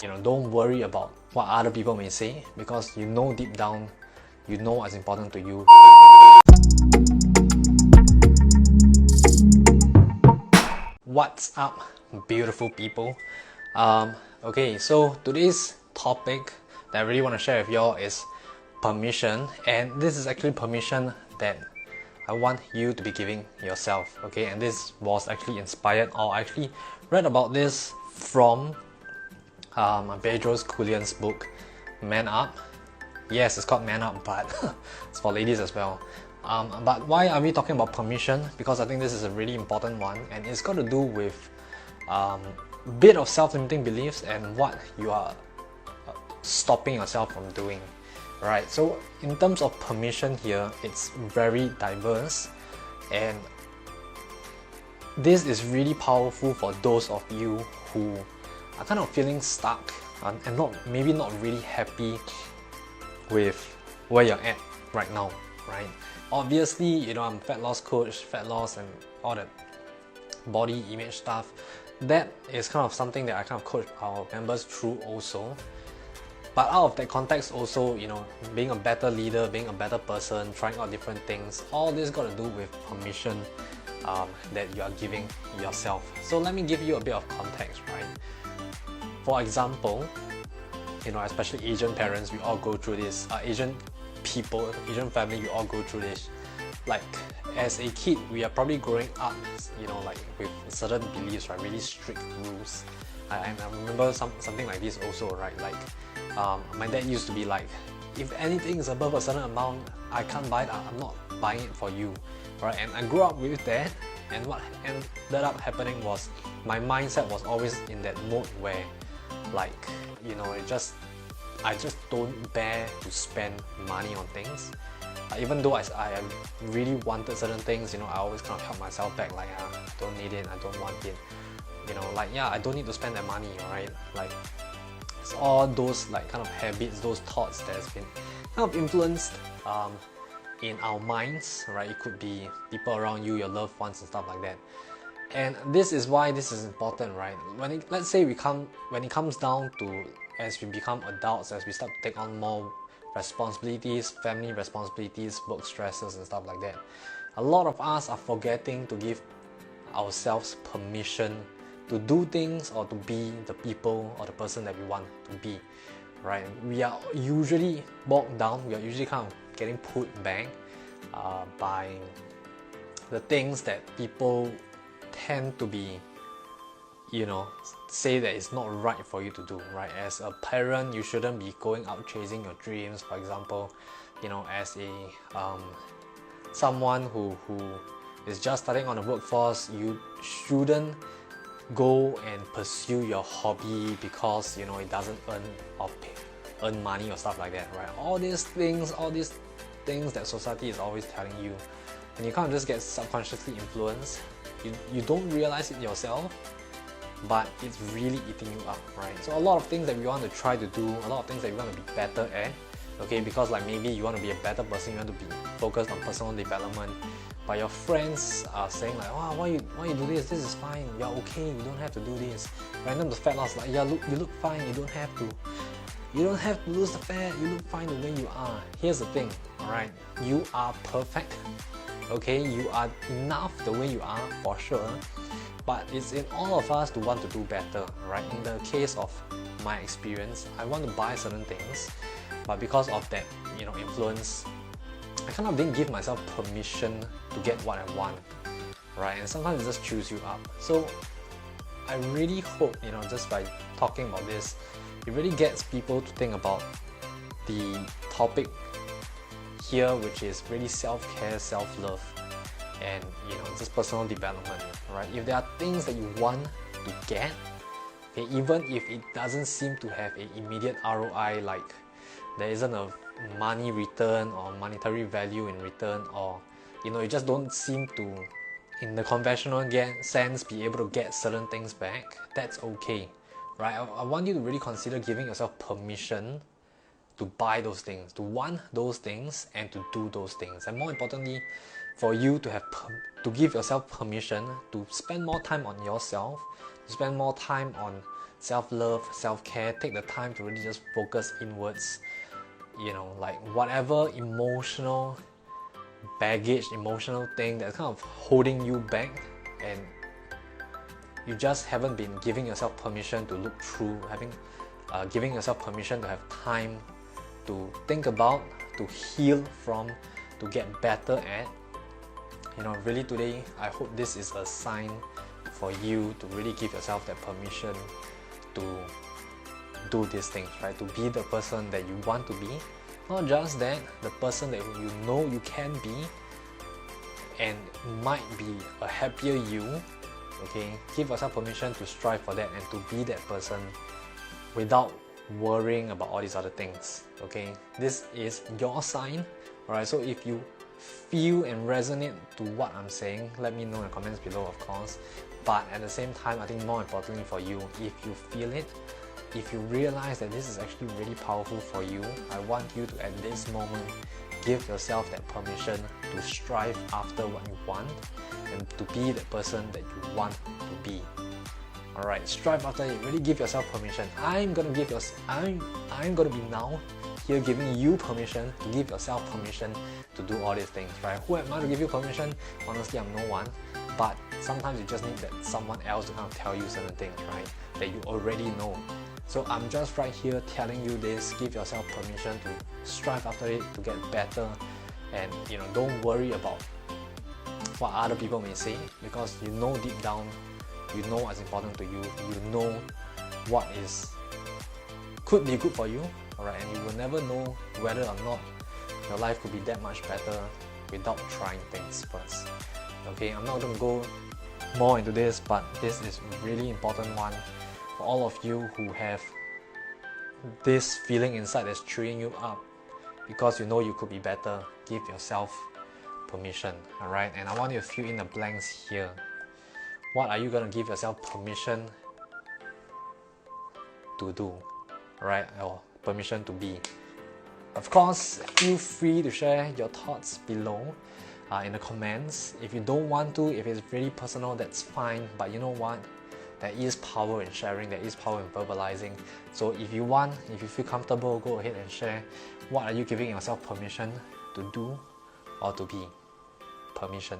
don't worry about what other people may say, because you know deep down, you know what's important to you. What's up, beautiful people? Okay, so today's topic that I really want to share with y'all is permission, and this is actually permission that I want you to be giving yourself. Okay, and this was actually inspired, or I actually read about this from 𝗖𝗻ance book, Man Up. Yes, it's called Man Up, but it's for ladies as well. But why are we talking about permission? Because I think this is a really important one, and it's got to do with a bit of self-limiting beliefs and what you are stopping yourself from doing. Right, so in terms of permission here, it's very diverse, and this is really powerful for those of you who are kind of feeling stuck and maybe not really happy with where you're at right now, right? Obviously, I'm a fat loss coach, fat loss and all that body image stuff. That is kind of something that I kind of coach our members through also. But out of that context also, being a better leader, being a better person, trying out different things, all this got to do with permission that you are giving yourself. So let me give you a bit of context, right? For example, especially Asian parents, we all go through this. Asian people, Asian family, we all go through this. Like, as a kid, we are probably growing up, like with certain beliefs, right? Really strict rules. I remember something like this also, right? Like, my dad used to be like, if anything is above a certain amount, I can't buy it, I'm not buying it for you, right? And I grew up with that, and what ended up happening was my mindset was always in that mode where, like, I just don't bear to spend money on things. Even though I really wanted certain things, I always kind of held myself back, like, I don't need it, I don't want it. I don't need to spend that money, right? Like, it's all those like kind of habits, those thoughts that has been kind of influenced in our minds, right? It could be people around you, your loved ones and stuff like that. And this is why this is important, right? Let's say when it comes down to, as we become adults, as we start to take on more responsibilities, family responsibilities, work stresses and stuff like that, a lot of us are forgetting to give ourselves permission to do things or to be the people or the person that we want to be, right? We are usually bogged down, we are usually kind of getting put back by the things that people tend to be, say that it's not right for you to do, right? As a parent, you shouldn't be going out chasing your dreams, for example. As a someone who is just starting on the workforce, you shouldn't go and pursue your hobby because it doesn't earn money or stuff like that, right? All these things that society is always telling you, and you can't just get subconsciously influenced. You don't realize it yourself, but it's really eating you up, right? So a lot of things that we want to try to do, a lot of things that we want to be better at, okay, because like maybe you want to be a better person, you want to be focused on personal development, but your friends are saying like, oh, why you do this? This is fine, you're okay, you don't have to do this. Random the fat loss, like, yeah, you look fine, you don't have to lose the fat, you look fine the way you are. Here's the thing, alright, you are perfect, okay, you are enough the way you are for sure, but it's in all of us to want to do better, right? In the case of my experience, I want to buy certain things, but because of that, influence, I kind of didn't give myself permission to get what I want, right? And sometimes it just chews you up. So I really hope, just by talking about this, it really gets people to think about the topic here, which is really self-care, self-love, and just personal development, right? If there are things that you want to get, okay, even if it doesn't seem to have an immediate ROI, like there isn't a money return or monetary value in return, or you just don't seem to, in the conventional sense, be able to get certain things back, that's okay, right? I want you to really consider giving yourself permission to buy those things, to want those things, and to do those things. And more importantly, for you to give yourself permission to spend more time on yourself, to spend more time on self-love, self-care. Take the time to really just focus inwards. You know, like whatever emotional baggage, emotional thing that's kind of holding you back, and you just haven't been giving yourself permission to look through, giving yourself permission to have time to think about, to heal from, to get better at. You know, really today, I hope this is a sign for you to really give yourself that permission to do these things, right? To be the person that you want to be. Not just that, the person that you know you can be and might be a happier you. Okay, give yourself permission to strive for that and to be that person without worrying about all these other things. Okay, this is your sign. Alright, so if you feel and resonate to what I'm saying, let me know in the comments below, of course. But at the same time, I think more importantly for you, if you feel it, if you realize that this is actually really powerful for you, I want you to, at this moment, give yourself that permission to strive after what you want and to be the person that you want to be. Alright, strive after it. Really give yourself permission. I'm gonna be now here giving you permission to give yourself permission to do all these things, right? Who am I to give you permission? Honestly, I'm no one. But sometimes you just need that someone else to kind of tell you certain things, right? That you already know. So I'm just right here telling you this. Give yourself permission to strive after it, to get better, and you know, don't worry about what other people may say, because you know deep down, you know what's important to you. You know what could be good for you, alright? And you will never know whether or not your life could be that much better without trying things first. Okay, I'm not going to go more into this, but this is a really important one for all of you who have this feeling inside that's chewing you up because you know you could be better. Give yourself permission, alright? And I want you to fill in the blanks here. What are you going to give yourself permission to do, alright? Or permission to be. Of course, feel free to share your thoughts below in the comments. If you don't want to, if it's really personal, that's fine. But you know what? There is power in sharing, there is power in verbalizing. So if you want, if you feel comfortable, go ahead and share. What are you giving yourself permission to do or to be? Permission.